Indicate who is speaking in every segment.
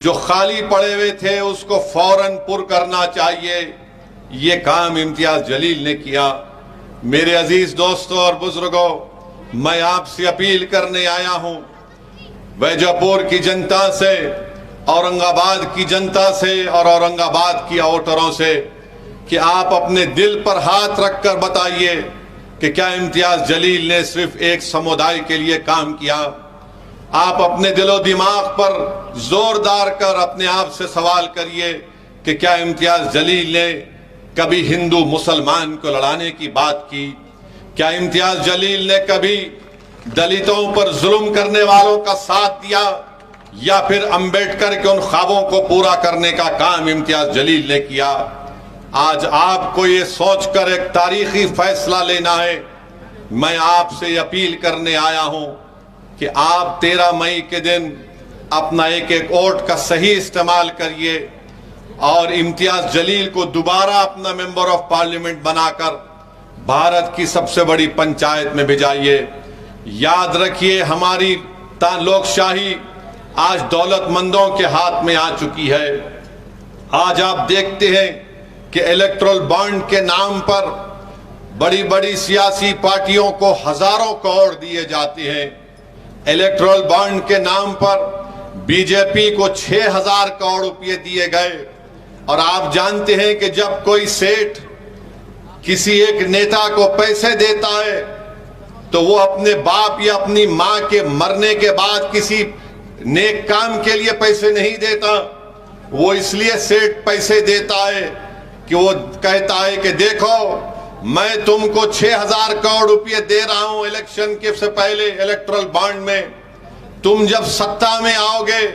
Speaker 1: जो खाली पड़े हुए थे उसको फौरन पुर करना चाहिए। ये काम इम्तियाज जलील ने किया। मेरे अजीज दोस्तों और बुजुर्गों, मैं आपसे अपील करने आया हूं वैजापुर की जनता से, औरंगाबाद की जनता से और औरंगाबाद की वोटरों से कि आप अपने दिल पर हाथ रखकर बताइए कि क्या इम्तियाज जलील ने सिर्फ एक समुदाय के लिए काम किया। आप अपने दिलो दिमाग पर जोरदार कर अपने आप से सवाल करिए कि क्या इम्तियाज जलील ने कभी हिंदू मुसलमान को लड़ाने की बात की? क्या इम्तियाज जलील ने कभी दलितों पर जुल्म करने वालों का साथ दिया, या फिर अंबेडकर के उन ख्वाबों को पूरा करने का काम इम्तियाज जलील ने किया? आज आपको ये सोचकर एक तारीखी फैसला लेना है। मैं आपसे अपील करने आया हूं कि आप 13 मई के दिन अपना एक एक वोट का सही इस्तेमाल करिए और इम्तियाज जलील को दोबारा अपना मेंबर ऑफ पार्लियामेंट बनाकर भारत की सबसे बड़ी पंचायत में भिजाइए। याद रखिए, हमारी लोकशाही आज दौलतमंदों के हाथ में आ चुकी है। आज आप देखते हैं कि इलेक्टोरल बॉन्ड के नाम पर बड़ी बड़ी सियासी पार्टियों को हजारों करोड़ दिए जाते हैं। इलेक्टोरल बॉन्ड के नाम पर बीजेपी को 6000 करोड़ रुपए दिए गए। और आप जानते हैं कि जब कोई सेठ किसी एक नेता को पैसे देता है तो वो अपने बाप या अपनी मां के मरने के बाद किसी नेक काम के लिए पैसे नहीं देता। वो इसलिए सेठ पैसे देता है कि वो कहता है कि देखो, मैं तुमको 6000 करोड़ रुपए दे रहा हूं इलेक्शन के से पहले इलेक्टोरल बॉन्ड में। तुम जब सत्ता में आओगे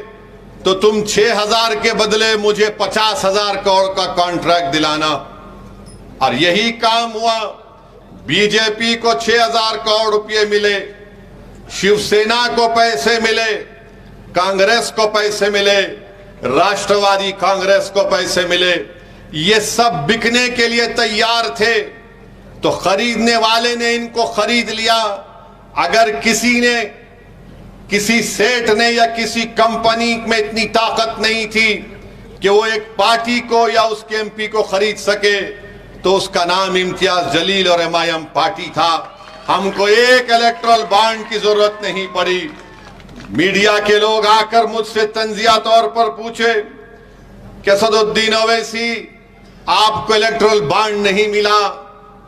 Speaker 1: तो तुम 6000 के बदले मुझे 50,000 करोड़ का कॉन्ट्रैक्ट दिलाना। और यही काम हुआ। बीजेपी को 6000 करोड़ रुपए मिले, शिवसेना को पैसे मिले, कांग्रेस को पैसे मिले, राष्ट्रवादी कांग्रेस को पैसे मिले। ये सब बिकने के लिए तैयार थे तो खरीदने वाले ने इनको खरीद लिया। अगर किसी सेठ ने या किसी कंपनी में इतनी ताकत नहीं थी कि वो एक पार्टी को या उसके एमपी को खरीद सके तो उसका नाम इम्तियाज जलील और एमआईएम पार्टी था। हमको एक इलेक्टोरल बॉन्ड की जरूरत नहीं पड़ी। मीडिया के लोग आकर मुझसे तंजिया तौर पर पूछे कि असदुद्दीन ओवैसी, आपको इलेक्टोरल बॉन्ड नहीं मिला।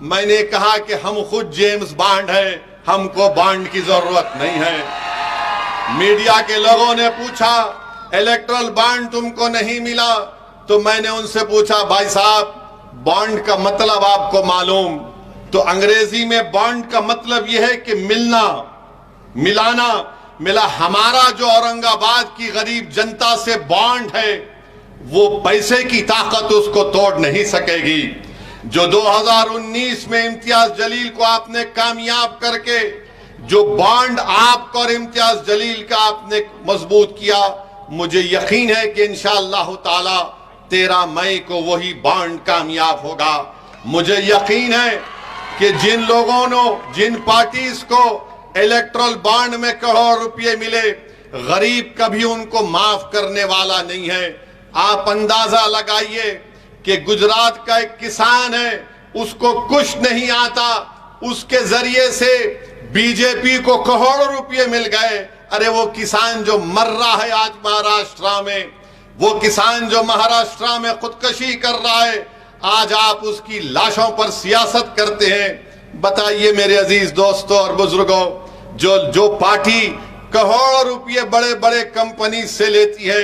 Speaker 1: मैंने कहा कि हम खुद जेम्स बॉन्ड हैं, हमको बॉन्ड की जरूरत नहीं है। मीडिया के लोगों ने पूछा इलेक्टोरल बॉन्ड तुमको नहीं मिला, तो मैंने उनसे पूछा, भाई साहब, बॉन्ड का मतलब आपको मालूम? तो अंग्रेजी में बॉन्ड का मतलब यह है कि मिलना, मिलाना। मिला हमारा जो औरंगाबाद की गरीब जनता से बॉन्ड है वो पैसे की ताकत उसको तोड़ नहीं सकेगी। जो 2019 में इम्तियाज जलील को आपने कामयाब करके जो बॉन्ड आपको और इम्तियाज जलील का आपने मजबूत किया, मुझे यकीन है कि इंशाअल्लाह ताला 13 मई को वही बॉन्ड कामयाब होगा। मुझे यकीन है कि जिन लोगों ने, जिन पार्टीज को इलेक्टोरल बॉन्ड में करोड़ रुपए मिले, गरीब कभी उनको माफ करने वाला नहीं है। आप अंदाजा लगाइए कि गुजरात का एक किसान है, उसको कुछ नहीं आता, उसके जरिए से बीजेपी को करोड़ों रुपए मिल गए। अरे वो किसान जो मर रहा है आज महाराष्ट्र में, वो किसान जो महाराष्ट्र में खुदकशी कर रहा है, आज आप उसकी लाशों पर सियासत करते हैं। बताइए मेरे अजीज दोस्तों और बुजुर्गों, जो पार्टी करोड़ों रुपए बड़े बड़े कंपनी से लेती है,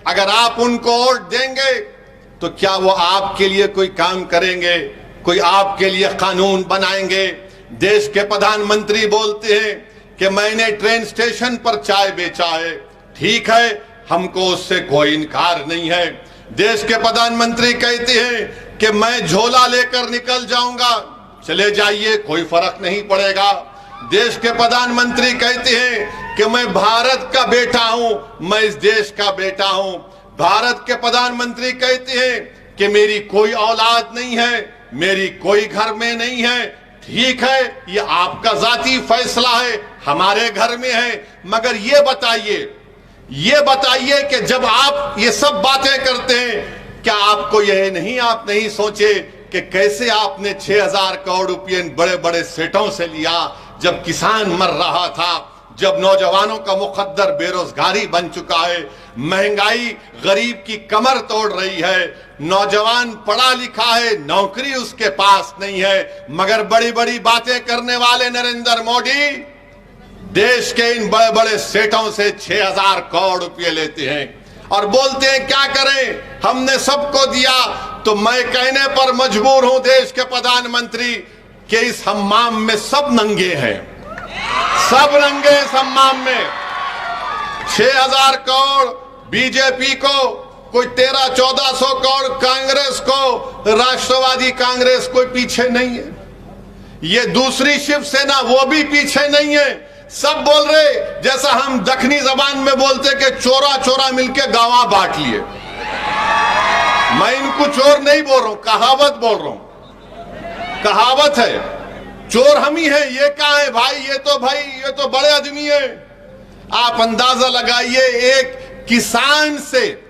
Speaker 1: अगर आप उनको वोट देंगे तो क्या वो आपके लिए कोई काम करेंगे? कोई आपके लिए कानून बनाएंगे? देश के प्रधानमंत्री बोलते हैं कि मैंने ट्रेन स्टेशन पर चाय बेचा है। ठीक है, हमको उससे कोई इनकार नहीं है। देश के प्रधानमंत्री कहते हैं कि मैं झोला लेकर निकल जाऊंगा, चले जाइए, कोई फर्क नहीं पड़ेगा। देश के प्रधानमंत्री कहते हैं कि मैं भारत का बेटा हूं, मैं इस देश का बेटा हूं। भारत के प्रधानमंत्री कहते हैं कि मेरी कोई औलाद नहीं है, मेरी कोई घर में नहीं है। ठीक है, ये आपका जाती फैसला है, हमारे घर में है। मगर ये बताइए ये बताइए कि जब आप ये सब बातें करते हैं, क्या आपको यह नहीं, आप नहीं सोचे कि कैसे आपने 6,000 करोड़ रुपये बड़े बड़े सेठों से लिया, जब किसान मर रहा था, जब नौजवानों का मुकद्दर बेरोजगारी बन चुका है, महंगाई गरीब की कमर तोड़ रही है, नौजवान पढ़ा लिखा है, नौकरी उसके पास नहीं है, मगर बड़ी बड़ी बातें करने वाले नरेंद्र मोदी देश के इन बड़े बड़े सेठों से 6,000 करोड़ रुपए लेते हैं और बोलते हैं क्या करें, हमने सबको दिया। तो मैं कहने पर मजबूर हूं देश के प्रधानमंत्री कि इस हम्माम में सब नंगे हैं, सब नंगे इस हम्माम में। 6,000 करोड़ बीजेपी को, कोई 1300-1400 करोड़ कांग्रेस को, राष्ट्रवादी कांग्रेस कोई पीछे नहीं है, ये दूसरी शिवसेना वो भी पीछे नहीं है। सब बोल रहे जैसा हम दक्षिणी जबान में बोलते कि चोरा चोरा मिलके गावा बांट लिए। मैं इनको चोर नहीं बोल रहा हूं, कहावत बोल रहा हूं, कहावत है, चोर हम ही हैं। ये कहा है भाई, ये तो बड़े आदमी है। आप अंदाजा लगाइए, एक किसान से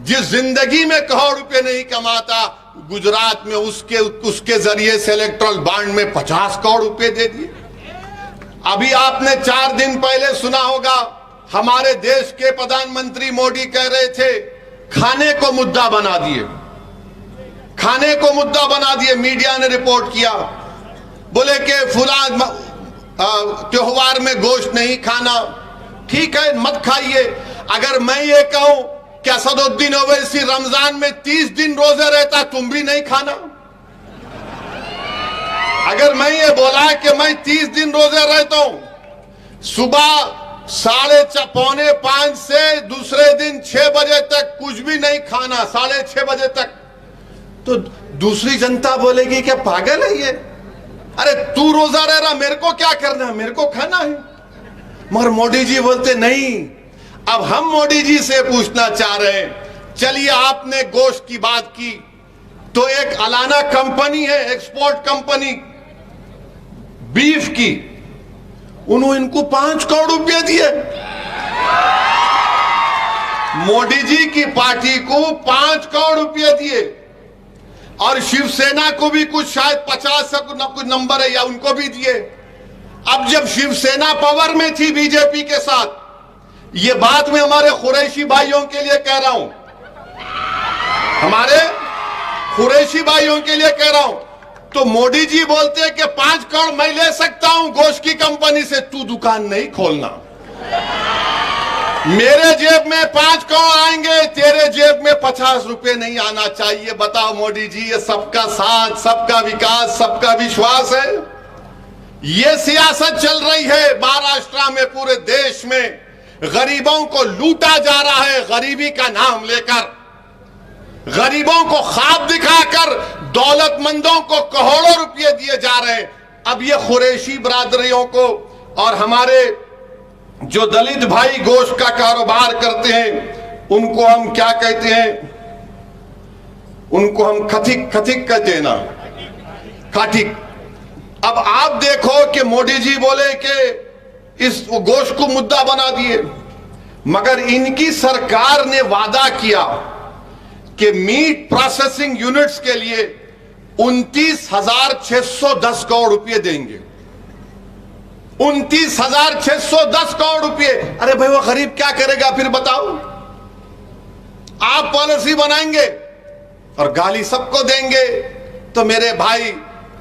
Speaker 1: जिस जिंदगी में करोड़ रुपए नहीं कमाता, गुजरात में उसके जरिए से इलेक्ट्रल बॉन्ड में 50 करोड़ रुपए दे दिए। अभी आपने 4 दिन पहले सुना होगा, हमारे देश के प्रधानमंत्री मोदी कह रहे थे खाने को मुद्दा बना दिए, खाने को मुद्दा बना दिए। मीडिया ने रिपोर्ट किया, बोले कि फुलान त्योहार में गोश्त नहीं खाना, ठीक है मत खाइए। अगर मैं ये कहूं कि असदुद्दीन ओवैसी रमजान में 30 दिन रोजे रहता, तुम भी नहीं खाना। अगर मैं ये बोला कि मैं 30 दिन रोजे रहता हूं, सुबह 4:45 से दूसरे दिन 6 बजे तक कुछ भी नहीं खाना, 6:30 बजे तक, तो दूसरी जनता बोलेगी क्या पागल है ये, अरे तू रोजा रह रहा, मेरे को क्या करना है, मेरे को खाना है। मगर मोदी जी बोलते नहीं। अब हम मोदी जी से पूछना चाह रहे हैं, चलिए आपने गोश्त की बात की, तो एक अलाना कंपनी है, एक्सपोर्ट कंपनी बीफ की, उन्होंने इनको 5 करोड़ रुपए दिए। मोदी जी की पार्टी को 5 करोड़ रुपए दिए, और शिवसेना को भी कुछ शायद 50 से कुछ नंबर है या उनको भी दिए। अब जब शिवसेना पावर में थी बीजेपी के साथ, ये बात मैं हमारे कुरैशी भाइयों के लिए कह रहा हूं, हमारे कुरैशी भाइयों के लिए कह रहा हूं, तो मोदी जी बोलते हैं कि 5 करोड़ मैं ले सकता हूं गोश्त की कंपनी से, तू दुकान नहीं खोलना, मेरे जेब में 5 करोड़ आएंगे, तेरे जेब में 50 रुपए नहीं आना चाहिए। बताओ मोदी जी, ये सबका साथ, सबका विकास, सबका विश्वास है? ये सियासत चल रही है महाराष्ट्र में, पूरे देश में गरीबों को लूटा जा रहा है, गरीबी का नाम लेकर, गरीबों को ख्वाब दिखाकर दौलतमंदों को करोड़ों रुपए दिए जा रहे हैं। अब ये कुरैशी बरादरियों को और हमारे जो दलित भाई गोश्त का कारोबार करते हैं, उनको हम क्या कहते हैं, उनको हम खथिक कहते हैं ना, खाटिक। अब आप देखो कि मोदी जी बोले कि इस गोश्त को मुद्दा बना दिए, मगर इनकी सरकार ने वादा किया कि मीट प्रोसेसिंग यूनिट्स के लिए 29,610 करोड़ रुपए देंगे। 29,610 करोड़ रुपए। अरे भाई वो गरीब क्या करेगा फिर बताओ? आप पॉलिसी बनाएंगे और गाली सबको देंगे। तो मेरे भाई,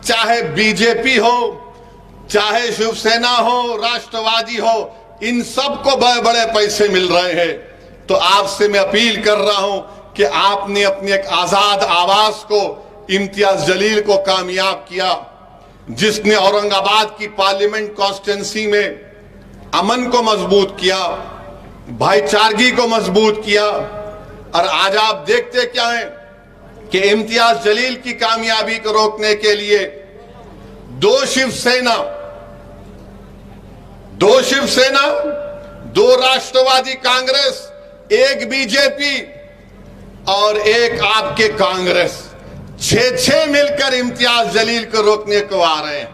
Speaker 1: चाहे बीजेपी हो, चाहे शिवसेना हो, राष्ट्रवादी हो, इन सबको बड़े बड़े पैसे मिल रहे हैं। तो आपसे मैं अपील कर रहा हूं कि आपने अपनी एक आजाद आवाज को, इम्तियाज जलील को कामयाब किया, जिसने औरंगाबाद की पार्लियामेंट कॉन्स्टिट्यूंसी में अमन को मजबूत किया, भाईचारगी को मजबूत किया। और आज आप देखते क्या है कि इम्तियाज जलील की कामयाबी को रोकने के लिए दो शिवसेना, 2 राष्ट्रवादी कांग्रेस, 1 बीजेपी और 1 आपके कांग्रेस, 6 मिलकर इम्तियाज जलील को रोकने को आ रहे हैं।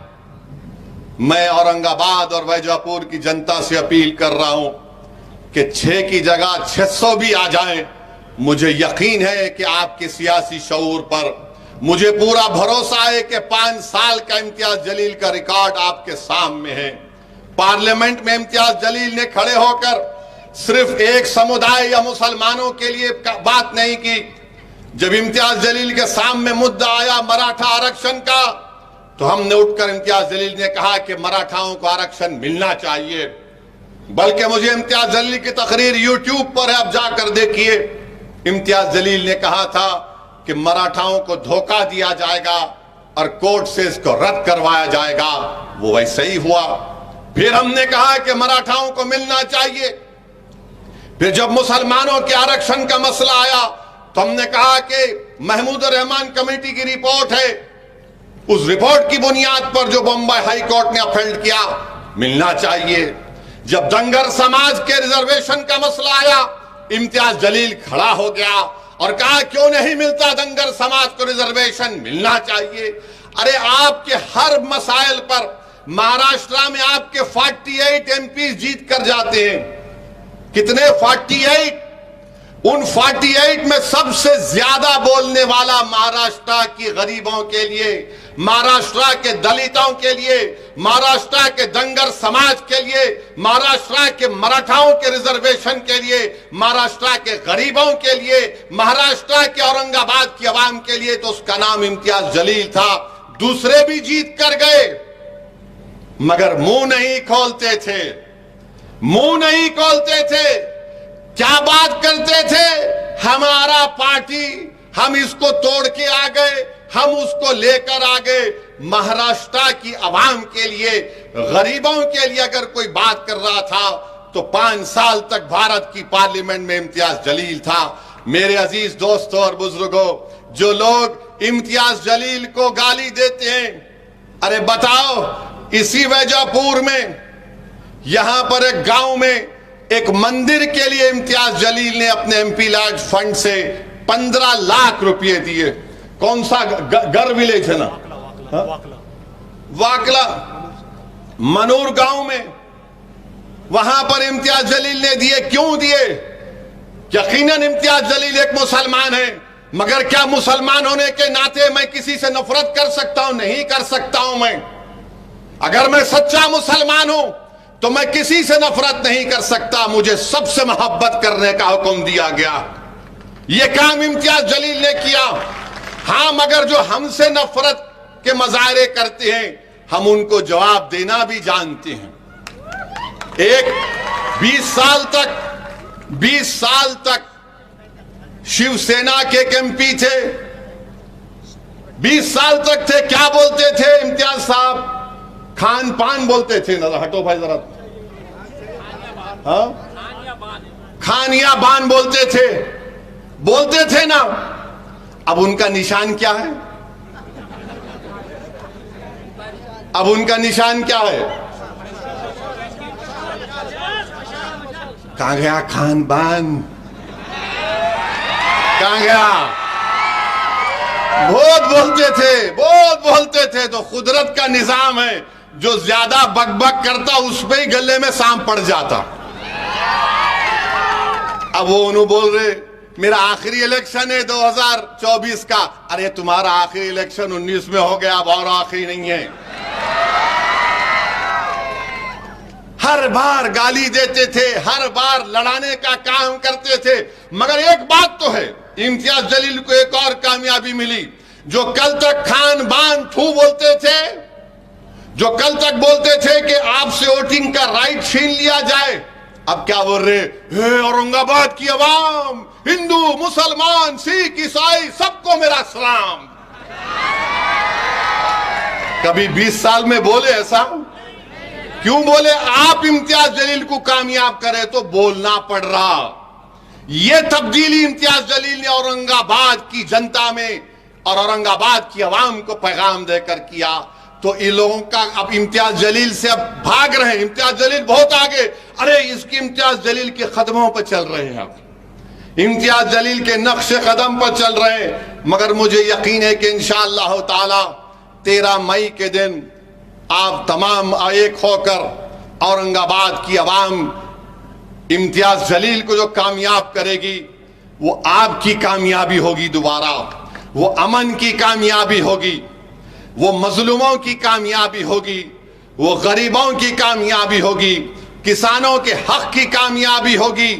Speaker 1: मैं औरंगाबाद और वैजापुर की जनता से अपील कर रहा हूं कि 6 की जगह 600 भी आ जाएं, मुझे यकीन है कि आपके सियासी शऊर पर, मुझे पूरा भरोसा है कि 5 साल का इम्तियाज जलील का रिकॉर्ड आपके सामने है। पार्लियामेंट में इम्तियाज जलील ने खड़े होकर सिर्फ एक समुदाय या मुसलमानों के लिए बात नहीं की। जब इम्तियाज जलील के सामने मुद्दा आया मराठा आरक्षण का, तो हमने उठकर इम्तियाज जलील ने कहा कि मराठाओं को आरक्षण मिलना चाहिए। बल्कि मुझे इम्तियाज जलील की तकरीर यूट्यूब पर है, आप जाकर देखिए। इम्तियाज जलील ने कहा था कि मराठाओं को धोखा दिया जाएगा और कोर्ट से इसको रद्द करवाया जाएगा। वो वैसे ही हुआ। फिर हमने कहा कि मराठाओं को मिलना चाहिए। फिर जब मुसलमानों के आरक्षण का मसला आया तो हमने कहा कि महमूद रहमान कमेटी की रिपोर्ट है, उस रिपोर्ट की बुनियाद पर जो बम्बई हाई कोर्ट ने अपहेल्ड किया, मिलना चाहिए। जब दंगर समाज के रिजर्वेशन का मसला आया, इम्तियाज जलील खड़ा हो गया और कहा क्यों नहीं मिलता दंगर समाज को रिजर्वेशन, मिलना चाहिए। अरे आपके हर मसाइल पर महाराष्ट्र में आपके 48 एमपी जीत कर जाते हैं। कितने? 48। उन 48 में सबसे ज्यादा बोलने वाला महाराष्ट्र की गरीबों के लिए, महाराष्ट्र के दलितों के लिए, महाराष्ट्र के दंगर समाज के लिए, महाराष्ट्र के मराठाओं के रिजर्वेशन के लिए, महाराष्ट्र के गरीबों के लिए, महाराष्ट्र के औरंगाबाद की आवाम के लिए, तो उसका नाम इम्तियाज जलील था। दूसरे भी जीत कर गए मगर मुंह नहीं खोलते थे, मुंह नहीं खोलते थे। क्या बात करते थे? हमारा पार्टी, हम इसको तोड़ के आ गए, हम उसको लेकर आ गए। महाराष्ट्र की आवाम के लिए, गरीबों के लिए अगर कोई बात कर रहा था तो 5 साल तक भारत की पार्लियामेंट में इम्तियाज जलील था। मेरे अजीज दोस्तों और बुजुर्गों, जो लोग इम्तियाज जलील को गाली देते हैं, अरे बताओ, इसी वैजापुर में यहां पर एक गांव में एक मंदिर के लिए इम्तियाज जलील ने अपने एमपी लाज फंड से 15 लाख रुपए दिए। कौन सा गर विलेज है ना, वाकला मनूर गांव में, वहां पर इम्तियाज जलील ने दिए। क्यों दिए? यकीनन इम्तियाज जलील एक मुसलमान है, मगर क्या मुसलमान होने के नाते मैं किसी से नफरत कर सकता हूं? नहीं कर सकता हूं। मैं अगर मैं सच्चा मुसलमान हूं तो मैं किसी से नफरत नहीं कर सकता। मुझे सबसे मोहब्बत करने का हुक्म दिया गया। यह काम इम्तियाज जलील ने किया। हाँ, मगर जो हमसे नफरत के मजाहरे करते हैं, हम उनको जवाब देना भी जानते हैं। एक 20 साल तक शिवसेना के एक एमपी थे, 20 साल तक थे। क्या बोलते थे इम्तियाज साहब? खान पान बोलते थे ना। हटो भाई जरा। हाँ, खानिया बान बोलते थे ना। अब उनका निशान क्या है? अब उनका निशान क्या है? कहां गया खान बान? कहां गया? बहुत बोलते थे। तो कुदरत का निजाम है, जो ज्यादा बकबक करता उस पे ही गले में सांप पड़ जाता। अब वो उन्होंने बोल रहे मेरा आखिरी इलेक्शन है 2024 का। अरे तुम्हारा आखिरी इलेक्शन 19 में हो गया, अब और आखिरी नहीं है। हर बार गाली देते थे, हर बार लड़ाने का काम करते थे। मगर एक बात तो है, इम्तियाज जलील को एक और कामयाबी मिली। जो कल तक खान बान थू बोलते थे, जो कल तक बोलते थे कि आपसे वोटिंग का राइट छीन लिया जाए, अब क्या बोल रहे? हे औरंगाबाद की आवाम, हिंदू मुसलमान सिख ईसाई सबको मेरा सलाम। कभी 20 साल में बोले ऐसा? क्यों बोले? आप इम्तियाज जलील को कामयाब करे तो बोलना पड़ रहा। यह तब्दीली इम्तियाज जलील ने औरंगाबाद की जनता में और औरंगाबाद की आवाम को पैगाम देकर किया। तो इन लोगों का अब इम्तियाज जलील से अब भाग रहे हैं। इम्तियाज जलील बहुत आगे, अरे इसकी इम्तियाज जलील के कदमों पर चल रहे हैं, अब इम्तियाज जलील के नक्शे कदम पर चल रहे हैं। मगर मुझे यकीन है कि इंशाअल्लाह ताला 13 मई के दिन आप तमाम एक होकर औरंगाबाद की आवाम इम्तियाज जलील को जो कामयाब करेगी वो आपकी कामयाबी होगी, दोबारा वो अमन की कामयाबी होगी, वो मजलूमों की कामयाबी होगी, वो गरीबों की कामयाबी होगी, किसानों के हक की कामयाबी होगी,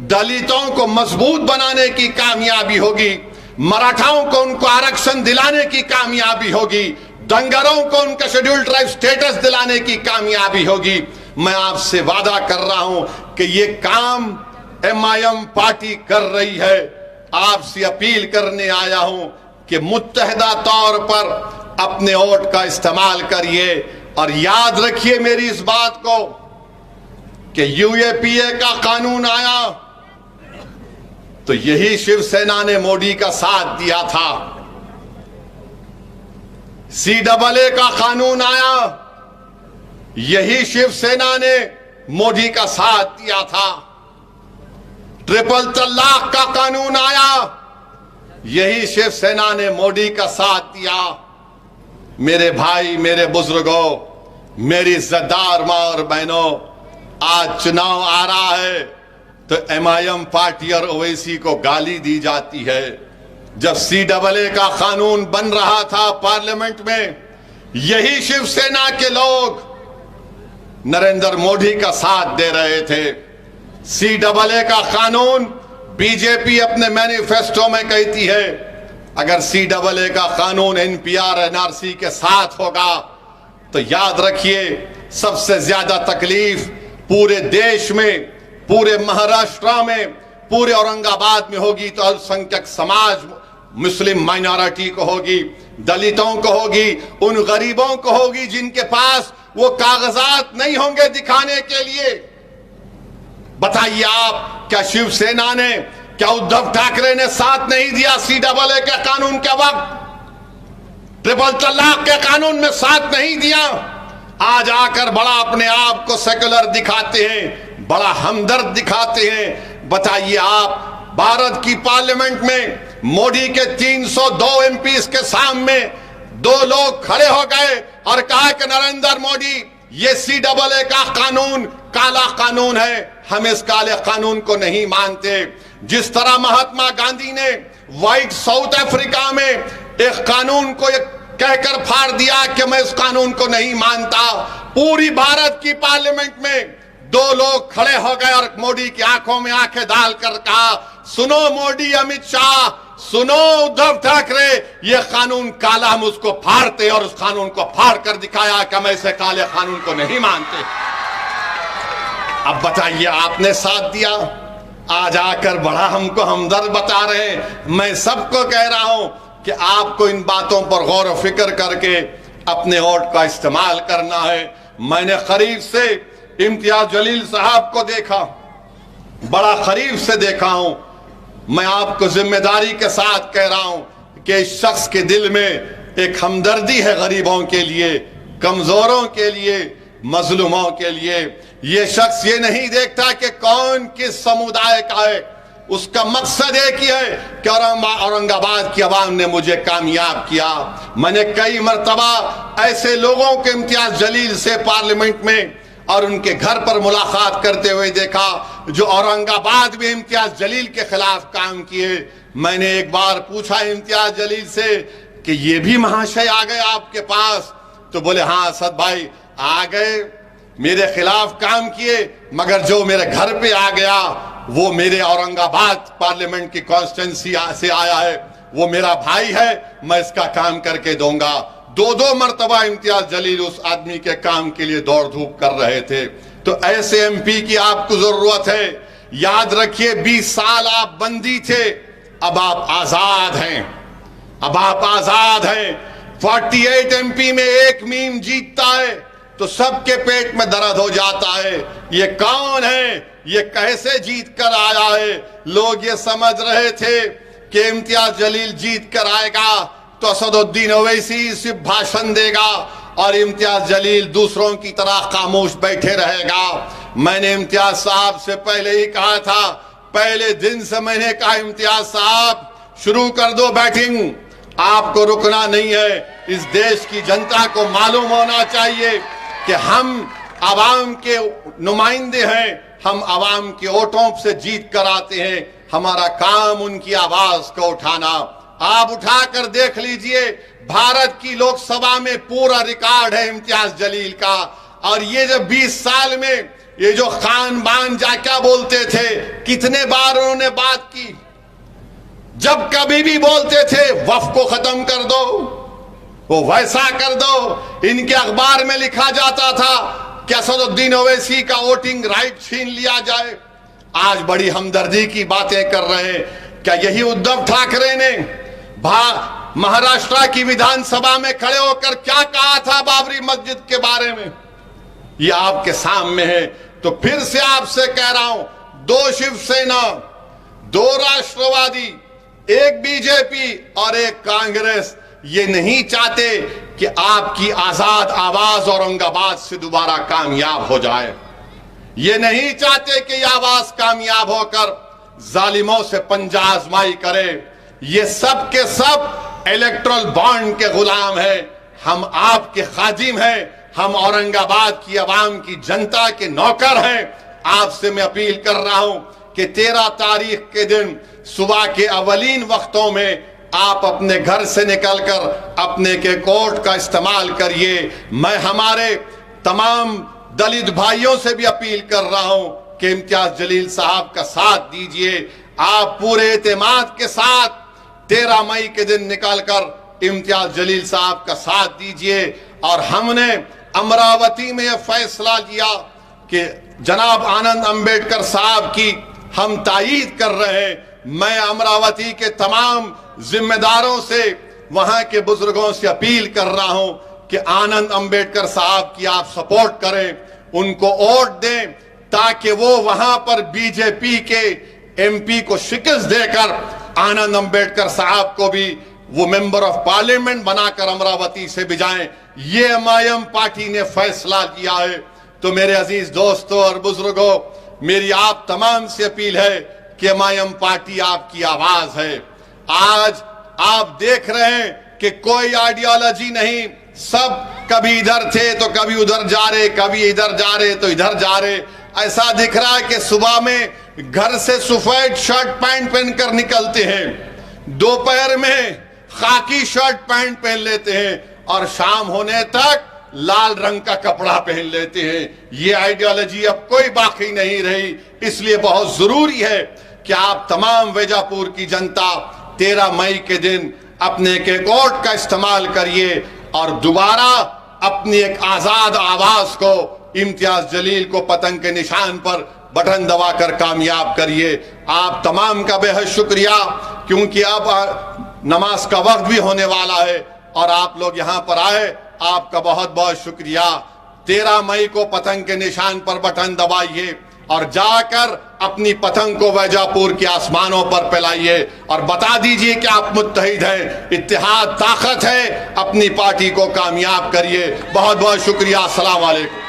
Speaker 1: दलितों को मजबूत बनाने की कामयाबी होगी, मराठाओं को उनको आरक्षण दिलाने की कामयाबी होगी, दंगरों को उनका शेड्यूल्ड ट्राइब स्टेटस दिलाने की कामयाबी होगी। मैं आपसे वादा कर रहा हूं कि ये काम MIM पार्टी कर रही है। आपसे अपील करने आया हूं कि मुत्तहदा तौर पर अपने वोट का इस्तेमाल करिए और याद रखिए मेरी इस बात को कि UAPA का कानून आया तो यही शिवसेना ने मोदी का साथ दिया था। CAA का कानून आया, यही शिवसेना ने मोदी का साथ दिया था। ट्रिपल तलाक का कानून आया, यही शिवसेना ने मोदी का साथ दिया। मेरे भाई, मेरे बुजुर्गों, मेरी इज्जतदार मां और बहनों, आज चुनाव आ रहा है तो MIM पार्टी और ओवैसी को गाली दी जाती है। जब CAA का कानून बन रहा था पार्लियामेंट में, यही शिवसेना के लोग नरेंद्र मोदी का साथ दे रहे थे। CAA का कानून बीजेपी अपने मैनिफेस्टो में कहती है अगर CAA का कानून NPR NRC के साथ होगा तो याद रखिए सबसे ज्यादा तकलीफ पूरे देश में, पूरे महाराष्ट्र में, पूरे औरंगाबाद में होगी तो अल्पसंख्यक समाज, मुस्लिम माइनॉरिटी को होगी, दलितों को होगी, उन गरीबों को होगी जिनके पास वो कागजात नहीं होंगे दिखाने के लिए। बताइए आप, क्या शिवसेना ने, क्या उद्धव ठाकरे ने साथ नहीं दिया CAA के कानून के वक्त? ट्रिपल तलाक के कानून में साथ नहीं दिया। आज आकर बड़ा अपने आप को सेकुलर दिखाते हैं, बड़ा हमदर्द दिखाते हैं। बताइए आप, भारत की पार्लियामेंट में मोदी के 302 MPs के सामने दो लोग खड़े हो गए और कहा कि नरेंद्र मोदी, ये CAA का कानून काला कानून है, हम इस काले कानून को नहीं मानते। जिस तरह महात्मा गांधी ने व्हाइट साउथ अफ्रीका में एक कानून को कहकर फाड़ दिया कि मैं इस कानून को नहीं मानता, पूरी भारत की पार्लियामेंट में दो लोग खड़े हो गए और मोदी की आंखों में आंखें डालकर कहा, सुनो मोदी, अमित शाह, सुनो उद्धव ठाकरे, ये कानून काला, हम उसको फाड़ते, और उस कानून को फाड़ कर दिखाया कि हम ऐसे काले कानून को नहीं मानते। अब बताइए, आपने साथ दिया, आज आकर बड़ा हमको हमदर्द बता रहे हैं। मैं सबको कह रहा हूं कि आपको इन बातों पर गौर फिक्र करके अपने वोट का इस्तेमाल करना है। मैंने करीब से इम्तियाज जलील साहब को देखा, बड़ा करीब से देखा हूं। मैं आपको जिम्मेदारी के साथ कह रहा हूं कि इस शख्स के दिल में एक हमदर्दी है गरीबों के लिए, कमजोरों के लिए, मजलूमों के लिए। ये शख्स ये नहीं देखता कि कौन किस समुदाय का है, उसका मकसद एक ही है कि औरंगाबाद की आवाम ने मुझे कामयाब किया। मैंने कई मर्तबा ऐसे लोगों के इम्तियाज जलील से पार्लियामेंट में और उनके घर पर मुलाकात करते हुए देखा जो औरंगाबाद में इम्तियाज जलील के खिलाफ काम किए। मैंने एक बार पूछा इम्तियाज जलील से कि ये भी महाशय आ गए आपके पास? तो बोले हाँ असद भाई आ गए, मेरे खिलाफ काम किए, मगर जो मेरे घर पे आ गया वो मेरे औरंगाबाद पार्लियामेंट की कॉन्स्टिट्यूंसी से आया है, वो मेरा भाई है, मैं इसका काम करके दूंगा। दो मर्तबा इम्तियाज जलील उस आदमी के काम के लिए दौड़ धूप कर रहे थे। तो ऐसे MP की आपको जरूरत है। याद रखिए 20 साल आप बंदी थे, अब आप आजाद हैं, अब आप आजाद हैं। 48 MP में एक मीम जीतता है तो सबके पेट में दर्द हो जाता है। ये कौन है, ये कैसे जीत कर आया है? लोग ये समझ रहे थे कि इम्तियाज जलील जीत कर आएगा तो असदुद्दीन ओवैसी सिर्फ भाषण देगा और इम्तियाज जलील दूसरों की तरह खामोश बैठे रहेगा। मैंने इम्तियाज साहब से पहले ही कहा था, पहले दिन से मैंने कहा इम्तियाज साहब शुरू कर दो बैटिंग, आपको रुकना नहीं है। इस देश की जनता को मालूम होना चाहिए कि हम आवाम के नुमाइंदे हैं, हम आवाम के वोटों से जीत कर आते हैं। हमारा काम उनकी आवाज को उठाना। आप उठाकर देख लीजिए, भारत की लोकसभा में पूरा रिकॉर्ड है इम्तियाज जलील का। और ये जो 20 साल में ये जो खान बान जा क्या बोलते थे, कितने बार उन्होंने बात की। जब कभी भी बोलते थे वक्फ को खत्म कर दो, वो वैसा कर दो। इनके अखबार में लिखा जाता था कि असदुद्दीन ओवैसी का वोटिंग राइट छीन लिया जाए। आज बड़ी हमदर्दी की बातें कर रहे हैं। क्या यही उद्धव ठाकरे ने महाराष्ट्र की विधानसभा में खड़े होकर क्या कहा था बाबरी मस्जिद के बारे में? ये आपके सामने है। तो फिर से आपसे कह रहा हूं, 2 शिवसेना, 2 राष्ट्रवादी, एक बीजेपी और एक कांग्रेस ये नहीं चाहते कि आपकी आजाद आवाज औरंगाबाद से दोबारा कामयाब हो जाए। ये नहीं चाहते कि यह आवाज कामयाब होकर जालिमों से पंजा आजमाई करे। ये सब के सब इलेक्ट्रल बॉन्ड के गुलाम है। हम आपके खादिम हैं। हम औरंगाबाद की आवाम की जनता के नौकर हैं। आपसे मैं अपील कर रहा हूं कि 13 तारीख के दिन सुबह के अवलीन वक्तों में आप अपने घर से निकलकर अपने के कोर्ट का इस्तेमाल करिए। मैं हमारे तमाम दलित भाइयों से भी अपील कर रहा हूं कि इम्तियाज जलील साहब का साथ दीजिए। आप पूरे एतमाद के साथ 13 मई के दिन निकलकर इम्तियाज जलील साहब का साथ दीजिए। और हमने अमरावती में यह फैसला लिया कि जनाब आनंद अंबेडकर साहब की हम तायीद कर रहे हैं। मैं अमरावती के तमाम जिम्मेदारों से, वहां के बुजुर्गों से अपील कर रहा हूं कि आनंद अंबेडकर साहब की आप सपोर्ट करें, उनको वोट दें, ताकि वो वहां पर बीजेपी के एमपी को शिकस्त देकर आनंद अंबेडकर साहब को भी वो मेंबर ऑफ पार्लियामेंट बनाकर अमरावती से भिजाएं। ये एमआईएम पार्टी ने फैसला लिया है। तो मेरे अजीज दोस्तों और बुजुर्गों, मेरी आप तमाम से अपील है कि एमआईएम पार्टी आपकी आवाज है। आज आप देख रहे हैं कि कोई आइडियोलॉजी नहीं, सब कभी इधर थे तो कभी उधर जा रहे, कभी इधर जा रहे तो इधर जा रहे। ऐसा दिख रहा है कि सुबह में घर से सफेद शर्ट पैंट पहनकर निकलते हैं, दोपहर में खाकी शर्ट पैंट पहन लेते हैं और शाम होने तक लाल रंग का कपड़ा पहन लेते हैं। ये आइडियोलॉजी अब कोई बाकी नहीं रही। इसलिए बहुत जरूरी है कि आप तमाम वेजापुर की जनता 13 मई के दिन अपने के वोट का इस्तेमाल करिए और दोबारा अपनी एक आजाद आवाज को इम्तियाज जलील को पतंग के निशान पर बटन दबाकर कामयाब करिए। आप तमाम का बेहद शुक्रिया, क्योंकि अब नमाज का वक्त भी होने वाला है और आप लोग यहाँ पर आए, आपका बहुत बहुत शुक्रिया। 13 मई को पतंग के निशान पर बटन दबाइए और जाकर अपनी पतंग को वैजापुर के आसमानों पर फैलाइए और बता दीजिए कि आप मुत्तहिद हैं, इत्तेहाद ताकत है। अपनी पार्टी को कामयाब करिए। बहुत बहुत शुक्रिया। अस्सलाम वालेकुम।